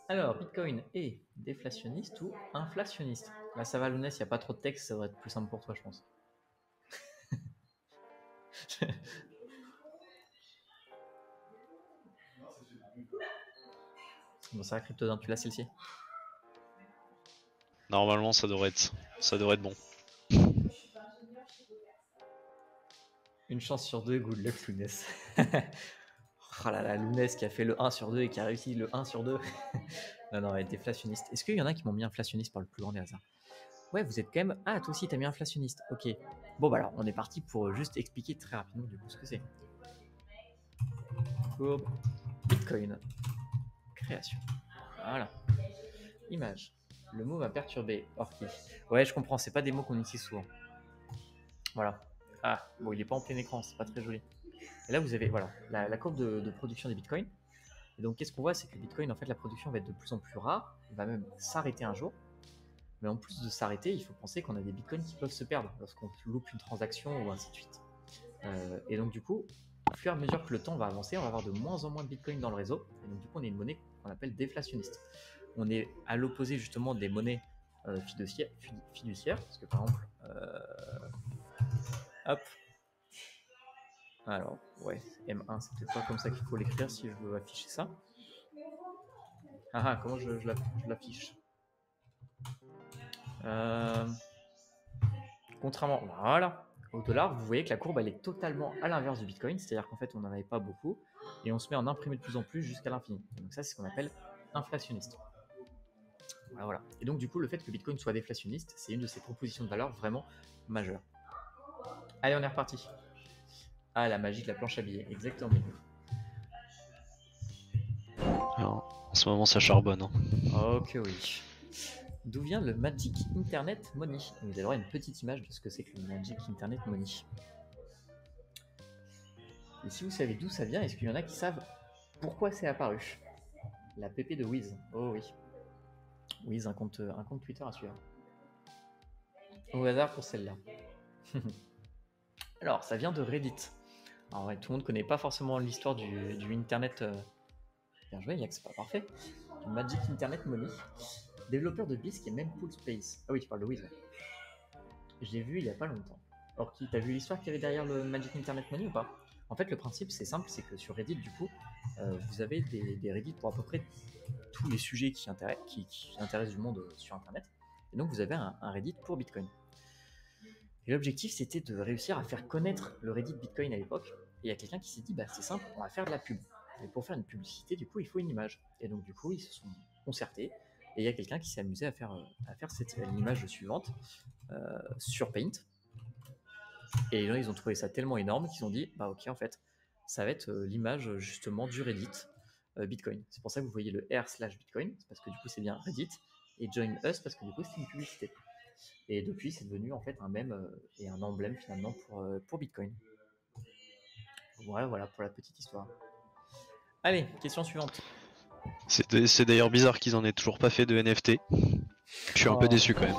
Alors, Bitcoin est déflationniste ou inflationniste? Là, ça va, Lounès, il n'y a pas trop de texte, ça devrait être plus simple pour toi, je pense. Bon, ça va, Cryptodin, tu l'as celle-ci? Normalement, ça devrait être bon. Une chance sur deux, good luck, Lounès. Oh là là, Lounès qui a fait le 1 sur 2 et qui a réussi le 1 sur 2. Non, elle est déflationniste. Est-ce qu'il y en a qui m'ont mis inflationniste par le plus grand des hasards? Ouais, vous êtes quand même... Ah, toi aussi, t'as mis inflationniste. Ok. Bon, bah alors, on est parti pour juste expliquer très rapidement du coup ce que c'est. Courbe, Bitcoin, création. Voilà. Image. Le mot va perturber. Orchid. Ouais, je comprends, c'est pas des mots qu'on utilise souvent. Voilà. Ah, bon, il est pas en plein écran, c'est pas très joli. Et là, vous avez voilà, la courbe de production des bitcoins. Et donc, qu'est-ce qu'on voit? C'est que le bitcoin, en fait, la production va être de plus en plus rare. Il va même s'arrêter un jour. Mais en plus de s'arrêter, il faut penser qu'on a des bitcoins qui peuvent se perdre lorsqu'on loupe une transaction ou ainsi de suite. Et donc, du coup, au fur et à mesure que le temps va avancer, on va avoir de moins en moins de bitcoins dans le réseau. Et donc, du coup, on est une monnaie qu'on appelle déflationniste. On est à l'opposé justement des monnaies fiduciaires, parce que par exemple, hop, alors, ouais, M1, c'est peut-être pas comme ça qu'il faut l'écrire si je veux afficher ça. Ah, comment je l'affiche? Contrairement, voilà, au dollar, vous voyez que la courbe elle est totalement à l'inverse du Bitcoin, c'est-à-dire qu'en fait on n'en avait pas beaucoup et on se met à en imprimer de plus en plus jusqu'à l'infini. Donc ça c'est ce qu'on appelle inflationniste. Voilà. Et donc du coup le fait que Bitcoin soit déflationniste, c'est une de ses propositions de valeur vraiment majeures. Allez, on est reparti. Ah, la magie de la planche à billets, exactement. Alors, en ce moment, ça charbonne. Hein. Ok, oui. D'où vient le Magic Internet Money? Vous allez voir une petite image de ce que c'est que le Magic Internet Money. Et si vous savez d'où ça vient, est-ce qu'il y en a qui savent pourquoi c'est apparu? La PP de Wiz. Oh oui. Wiz, un compte Twitter à suivre. Au hasard pour celle-là. Alors, ça vient de Reddit. Alors, ouais, tout le monde ne connaît pas forcément l'histoire du Internet. Bien joué, Yax, c'est pas parfait. Du Magic Internet Money. Développeur de BISC et même Pool Space. Ah oui, tu parles de Wiz. Je l'ai vu il y a pas longtemps. Alors, t'as vu l'histoire qu'il y avait derrière le Magic Internet Money ou pas? En fait, le principe, c'est simple, c'est que sur Reddit, du coup, vous avez des Reddit pour à peu près tous les sujets qui intéressent du monde sur Internet. Et donc, vous avez un Reddit pour Bitcoin. Et l'objectif, c'était de réussir à faire connaître le Reddit Bitcoin à l'époque. Et il y a quelqu'un qui s'est dit, bah, c'est simple, on va faire de la pub. Et pour faire une publicité, du coup, il faut une image. Et donc, du coup, ils se sont concertés. Et il y a quelqu'un qui s'est amusé à faire l'image suivante sur Paint. Et les gens, ils ont trouvé ça tellement énorme qu'ils ont dit, bah ok, en fait, ça va être l'image justement du Reddit Bitcoin. C'est pour ça que vous voyez le r/Bitcoin, parce que du coup, c'est bien Reddit, et Join Us, parce que du coup, c'est une publicité. Et depuis, c'est devenu en fait un mème et un emblème finalement pour Bitcoin. Ouais, voilà pour la petite histoire. Allez, question suivante. C'est d'ailleurs bizarre qu'ils en aient toujours pas fait de NFT. Je suis un peu déçu quand même.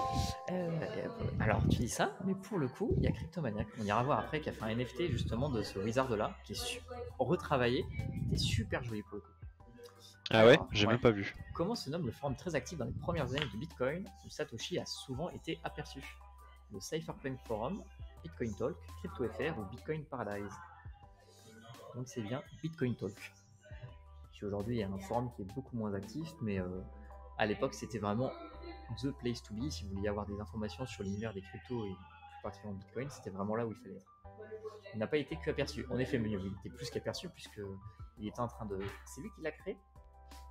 Alors, tu dis ça, mais pour le coup, il y a Cryptomaniac, on ira voir après, qui a fait un NFT justement de ce wizard-là, qui est retravaillé, qui était super joli pour le coup. Ah alors, ouais, j'ai même pas vu. Comment se nomme le forum très actif dans les premières années de Bitcoin, où Satoshi a souvent été aperçu? Le Cypherpunk Forum, Bitcoin Talk, CryptoFR ou Bitcoin Paradise? Donc c'est bien Bitcoin Talk. Qui aujourd'hui est un forum qui est beaucoup moins actif, mais à l'époque c'était vraiment the place to be. Si vous vouliez avoir des informations sur l'univers des cryptos et plus particulièrement Bitcoin, c'était vraiment là où il fallait être. Il n'a pas été qu'aperçu. En effet, il était plus qu'aperçu puisqu'il était en train de... C'est lui qui l'a créé?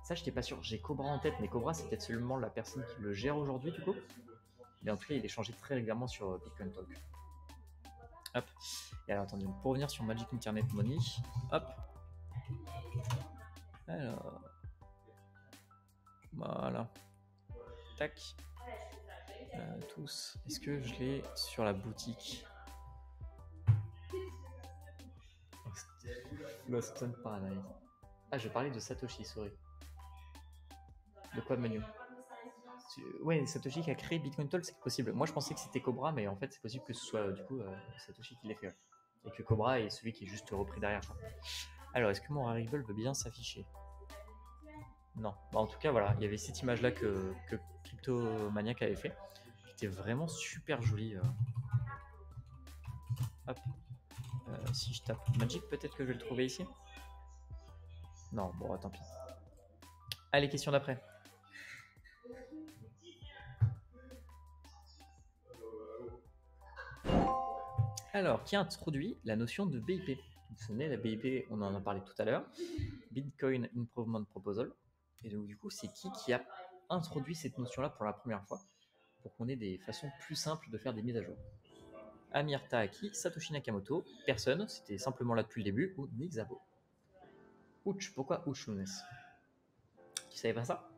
Ça, je n'étais pas sûr. J'ai Cobra en tête, mais Cobra, c'est peut-être seulement la personne qui le gère aujourd'hui, du coup. Mais en tout cas, il est changé très régulièrement sur Bitcoin Talk. Hop. Et alors, attendez, pour revenir sur Magic Internet Money, hop. Alors, voilà. Tac. Tous. Est-ce que je l'ai sur la boutique? Lost Paradise. Ah, je parlais de Satoshi, sorry. De quoi, menu? Ouais, Satoshi qui a créé Bitcoin Talk, c'est possible. Moi, je pensais que c'était Cobra, mais en fait, c'est possible que ce soit du coup Satoshi qui l'ait fait. Ouais. Et que Cobra est celui qui est juste repris derrière. Quoi. Alors, est-ce que mon Rarible veut bien s'afficher? Non. Bah, en tout cas, voilà, il y avait cette image-là que Cryptomaniac avait fait, qui était vraiment super jolie. Hop. Si je tape Magic, peut-être que je vais le trouver ici. Non, bon, tant pis. Allez, question d'après. Alors, qui a introduit la notion de BIP? Vous vous souvenez, la BIP, on en a parlé tout à l'heure. Bitcoin Improvement Proposal. Et donc, du coup, c'est qui a introduit cette notion-là pour la première fois pour qu'on ait des façons plus simples de faire des mises à jour? Amir Taaki, Satoshi Nakamoto, personne, c'était simplement là depuis le début, ou Nick Szabo. Ouch, pourquoi Ouch, Nunes? Tu savais pas ça?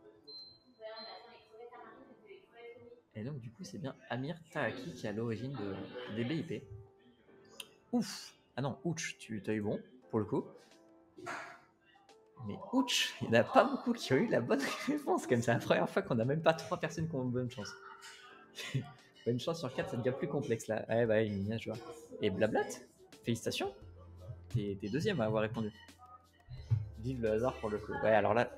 Et donc, du coup, c'est bien Amir Taaki qui est à l'origine des BIP. Ouf! Ah non, ouch, tu as eu bon, pour le coup. Mais ouch, il n'y en a pas beaucoup qui ont eu la bonne réponse, comme c'est la première fois qu'on n'a même pas 3 personnes qui ont une bonne chance. Bonne chance sur 4, ça devient plus complexe là. Ouais, bah, bien joué. Et Blablat, félicitations, t'es deuxième à avoir répondu. Vive le hasard pour le coup. Ouais, alors là,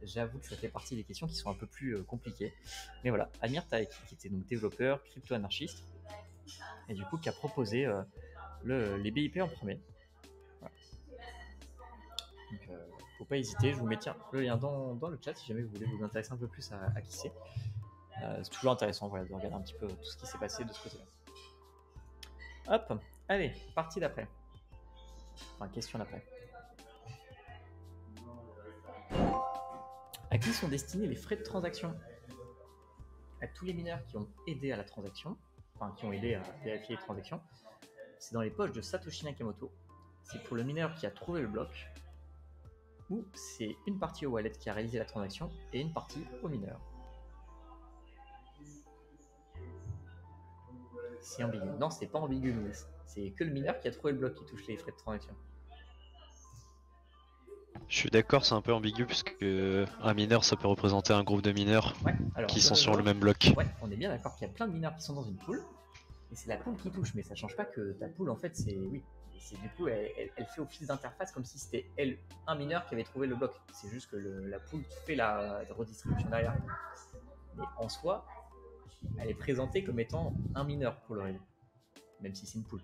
j'avoue que ça fait partie des questions qui sont un peu plus compliquées. Mais voilà, Amir Taeki, qui était donc développeur, crypto-anarchiste, et du coup qui a proposé les BIP en premier. Voilà. Donc, faut pas hésiter, je vous mets le lien dans le chat si jamais vous voulez vous intéresser un peu plus à qui c'est. C'est toujours intéressant voilà, de regarder un petit peu tout ce qui s'est passé de ce côté-là. Hop, allez, partie d'après. Enfin, question d'après. À qui sont destinés les frais de transaction? À tous les mineurs qui ont aidé à la transaction, enfin qui ont aidé à vérifier les transactions. C'est dans les poches de Satoshi Nakamoto. C'est pour le mineur qui a trouvé le bloc, ou c'est une partie au wallet qui a réalisé la transaction et une partie au mineur. C'est ambigu. Non, c'est pas ambigu, mais c'est que le mineur qui a trouvé le bloc qui touche les frais de transaction. Je suis d'accord, c'est un peu ambigu puisque un mineur ça peut représenter un groupe de mineurs qui sont sur le même bloc. Ouais, on est bien d'accord qu'il y a plein de mineurs qui sont dans une pool et c'est la pool qui touche, mais ça change pas que ta pool en fait c'est oui. C'est du coup elle fait office d'interface comme si c'était elle un mineur qui avait trouvé le bloc. C'est juste que la pool fait la redistribution derrière. Mais en soi, elle est présentée comme étant un mineur pour le réseau, même si c'est une pool.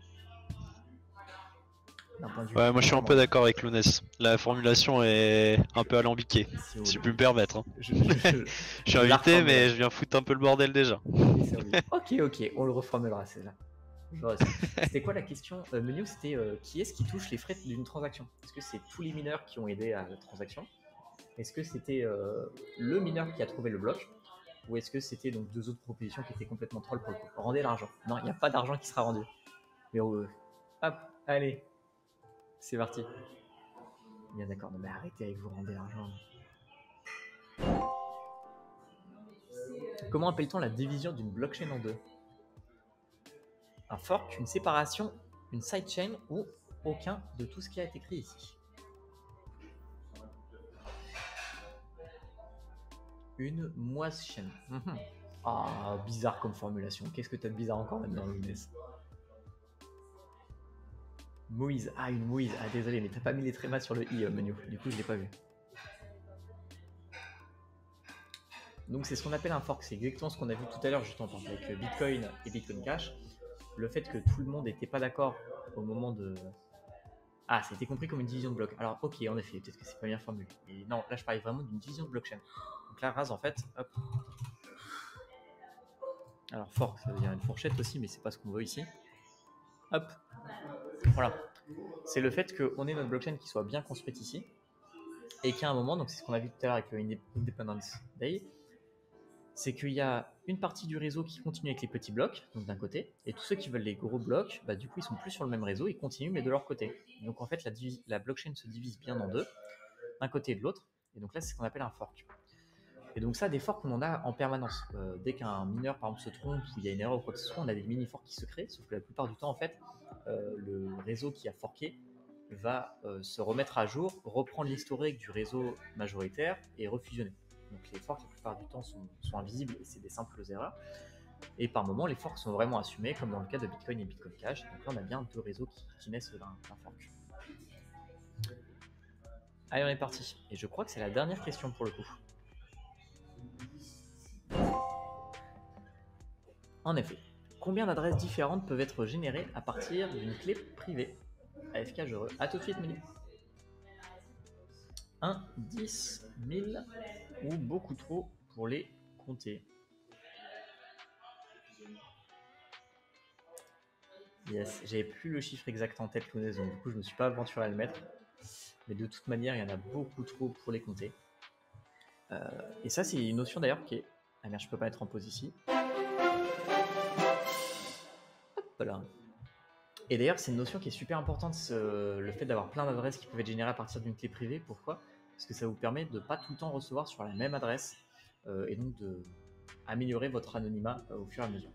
Ouais, moi je suis un peu d'accord avec Lounès. La formulation est un peu alambiquée, si je peux me permettre. Hein. Je suis invité, mais je viens foutre un peu le bordel déjà. Ok, on le reformulera, c'est là. C'était quoi la question menu? C'était qui est-ce qui touche les frais d'une transaction? Est-ce que c'est tous les mineurs qui ont aidé à la transaction? Est-ce que c'était le mineur qui a trouvé le bloc? Ou est-ce que c'était donc 2 autres propositions qui étaient complètement troll pour le coup? Rendez l'argent. Non, il n'y a pas d'argent qui sera rendu. Mais hop, allez, c'est parti. Bien d'accord, non mais arrêtez avec vous rendez l'argent. Comment appelle-t-on la division d'une blockchain en deux? Un fork, une séparation, une sidechain ou aucun de tout ce qui a été écrit ici. Une moise chaîne. Ah, bizarre comme formulation. Qu'est-ce que t'as de bizarre encore maintenant, Lounès? Moïse. Ah, une Moïse. Ah, désolé, mais t'as pas mis les trémas sur le i menu. Du coup, je l'ai pas vu. Donc, c'est ce qu'on appelle un fork. C'est exactement ce qu'on a vu tout à l'heure, justement, avec Bitcoin et Bitcoin Cash. Le fait que tout le monde n'était pas d'accord au moment de. Ah, ça a été compris comme une division de blocs. Alors, ok, en effet, peut-être que c'est pas bien formulé. Et non, là, je parlais vraiment d'une division de blockchain. Donc là, Raz, en fait, hop. Alors, fork, ça veut dire une fourchette aussi, mais c'est pas ce qu'on veut ici. Hop. Voilà. C'est le fait qu'on ait notre blockchain qui soit bien construite ici. Et qu'à un moment, donc c'est ce qu'on a vu tout à l'heure avec le Independence Day, c'est qu'il y a une partie du réseau qui continue avec les petits blocs, donc d'un côté, et tous ceux qui veulent les gros blocs, bah, du coup, ils sont plus sur le même réseau, ils continuent, mais de leur côté. Donc en fait, la blockchain se divise bien en deux. d'un côté et de l'autre. Et donc là, c'est ce qu'on appelle un fork. Et donc ça, des forks, on en a en permanence. Dès qu'un mineur, par exemple, se trompe ou il y a une erreur ou quoi que ce soit, on a des mini-forks qui se créent, sauf que la plupart du temps, en fait, le réseau qui a forké va se remettre à jour, reprendre l'historique du réseau majoritaire et refusionner. Donc les forks, la plupart du temps, sont invisibles et c'est des simples erreurs. Et par moment, les forks sont vraiment assumés, comme dans le cas de Bitcoin et Bitcoin Cash. Donc là, on a bien deux réseaux qui naissent d'un fork. Allez, on est parti. Et je crois que c'est la dernière question pour le coup. En effet, combien d'adresses différentes peuvent être générées à partir d'une clé privée? AFK, je re... A tout de suite, Mini. 1, 10, 1000 ou beaucoup trop pour les compter? Yes, j'avais plus le chiffre exact en tête, Lounès, donc du coup je me suis pas aventuré à le mettre. Mais de toute manière, il y en a beaucoup trop pour les compter. Et ça, c'est une notion d'ailleurs qui est... Ah merde, je peux pas être en pause ici. Voilà. Et d'ailleurs, c'est une notion qui est super importante, le fait d'avoir plein d'adresses qui peuvent être générées à partir d'une clé privée. Pourquoi? Parce que ça vous permet de pas tout le temps recevoir sur la même adresse et donc d'améliorer votre anonymat au fur et à mesure.